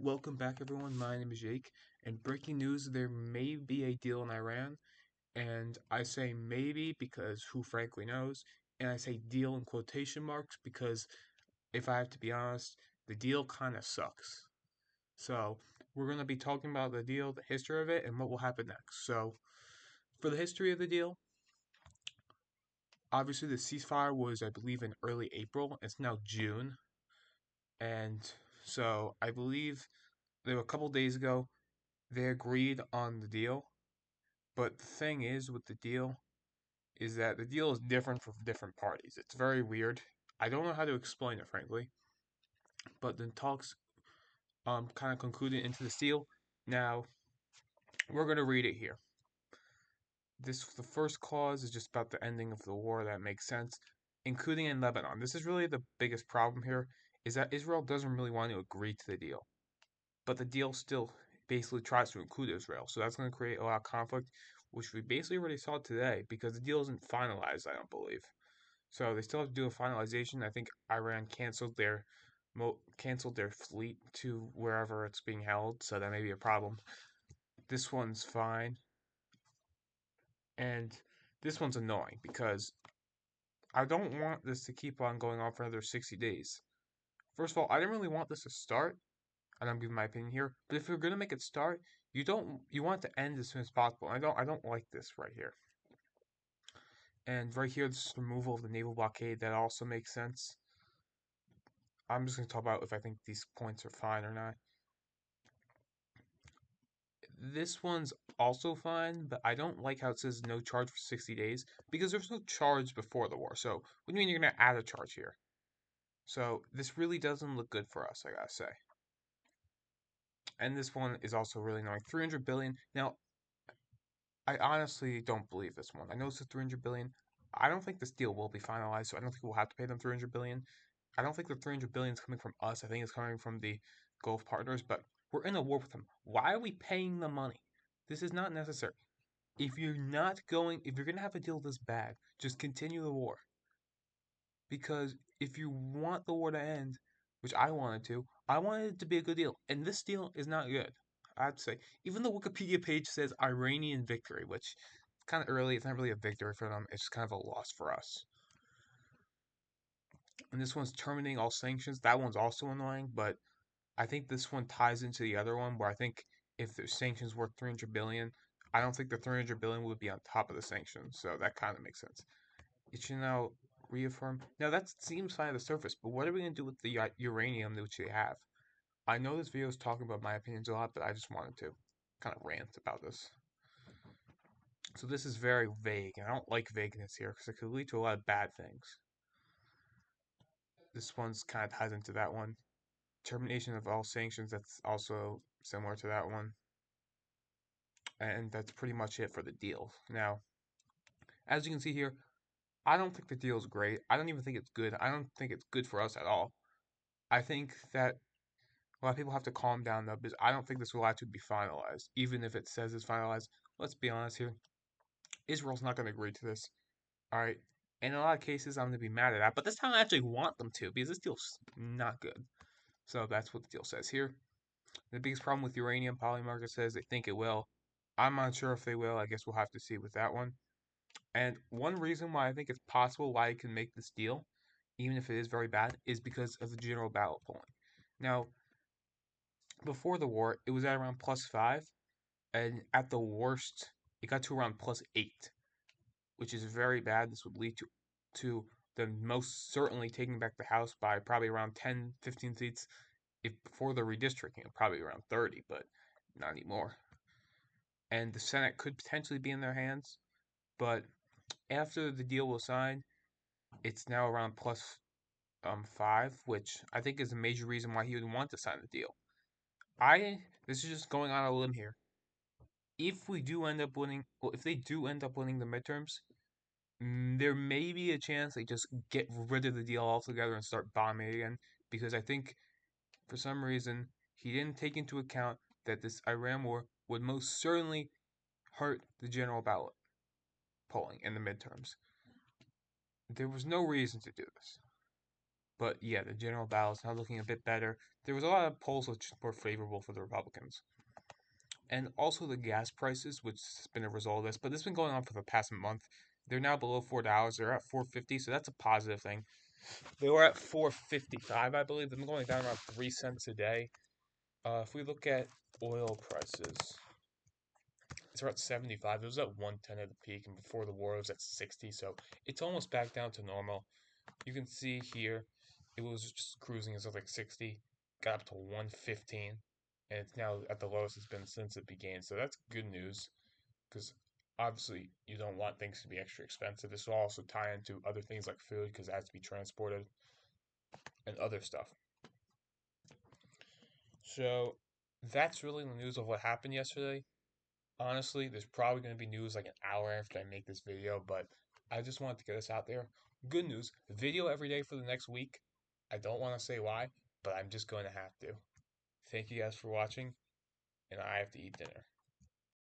Welcome back, everyone. My name is Jake, and breaking news: there may be a deal in Iran, and I say maybe because who frankly knows, and I say deal in quotation marks because if I have to be honest, the deal kind of sucks. So we're gonna be talking about the deal, the history of it, and what will happen next. So for the history of the deal, obviously the ceasefire was, I believe, in early April. It's now June, and so I believe there were a couple days ago they agreed on the deal. But the thing is with the deal is that the deal is different for different parties. It's very weird. I don't know how to explain it, frankly. But the talks kind of concluded into this deal. Now we're gonna read it here. The first clause is just about the ending of the war. That makes sense, including in Lebanon. This is really the biggest problem here. Is that Israel doesn't really want to agree to the deal, but the deal still basically tries to include Israel. So that's going to create a lot of conflict, which we basically already saw today because the deal isn't finalized, I don't believe. So they still have to do a finalization. I think Iran canceled their fleet to wherever it's being held, so that may be a problem. This one's fine, and this one's annoying because I don't want this to keep on going on for another 60 days. First of all, I didn't really want this to start, and I'm giving my opinion here. But if you're gonna make it start, you want it to end as soon as possible. I don't like this right here. And right here, this removal of the naval blockade that also makes sense. I'm just gonna talk about if I think these points are fine or not. This one's also fine, but I don't like how it says no charge for 60 days because there's no charge before the war. So what do you mean you're gonna add a charge here? So this really doesn't look good for us, I gotta say. And this one is also really annoying. 300 billion. Now, I honestly don't believe this one. I know it's a 300 billion. I don't think this deal will be finalized, so I don't think we'll have to pay them 300 billion. I don't think the 300 billion is coming from us. I think it's coming from the Gulf partners, but we're in a war with them. Why are we paying the money? This is not necessary. If you're going to have a deal this bad, just continue the war. Because if you want the war to end, which I wanted to, I wanted it to be a good deal. And this deal is not good. I'd say. Even the Wikipedia page says Iranian victory, which is kind of early. It's not really a victory for them. It's just kind of a loss for us. And this one's terminating all sanctions. That one's also annoying, but I think this one ties into the other one where I think if the sanctions worth 300 billion, I don't think the 300 billion would be on top of the sanctions. So that kind of makes sense. It should now reaffirm. Now that seems fine at the surface, but what are we gonna do with the uranium which they have? I know this video is talking about my opinions a lot, but I just wanted to kind of rant about this. So this is very vague, and I don't like vagueness here because it could lead to a lot of bad things. This one's kind of ties into that one. Termination of all sanctions, that's also similar to that one. And that's pretty much it for the deal. Now, as you can see here, I don't think the deal is great. I don't even think it's good. I don't think it's good for us at all. I think that a lot of people have to calm down though, because I don't think this will actually be finalized. Even if it says it's finalized, let's be honest here. Israel's not going to agree to this. All right. In a lot of cases, I'm going to be mad at that, but this time I actually want them to because this deal's not good. So that's what the deal says here. The biggest problem with uranium, Polymarket says they think it will. I'm not sure if they will. I guess we'll have to see with that one. And one reason why I think it's possible why it can make this deal, even if it is very bad, is because of the general ballot polling. Now, before the war, it was at around +5, and at the worst, it got to around +8, which is very bad. This would lead to them most certainly taking back the House by probably around 10, 15 seats. If before the redistricting, probably around 30, but not anymore. And the Senate could potentially be in their hands, but after the deal was signed, it's now around +5, which I think is a major reason why he would want to sign the deal. This is just going on a limb here. If we do end up winning, well, if they do end up winning the midterms, there may be a chance they just get rid of the deal altogether and start bombing again. Because I think for some reason he didn't take into account that this Iran war would most certainly hurt the general ballot polling in the midterms. There was no reason to do this. But yeah, the general ballot is now looking a bit better. There was a lot of polls which were favorable for the Republicans. And also the gas prices, which has been a result of this, but this has been going on for the past month. They're now below $4. They're at 4.50, so that's a positive thing. They were at 4.55, I believe. They've been going down around 3 cents a day. If we look at oil prices, it's around 75. It was at 110 at the peak, and before the war, it was at 60. So it's almost back down to normal. You can see here, it was just cruising as like 60, got up to 115, and it's now at the lowest it's been since it began. So that's good news, because obviously you don't want things to be extra expensive. This will also tie into other things like food, because it has to be transported and other stuff. So that's really the news of what happened yesterday. Honestly, there's probably going to be news like an hour after I make this video, but I just wanted to get this out there. Good news, video every day for the next week. I don't want to say why, but I'm just going to have to. Thank you guys for watching, and I have to eat dinner.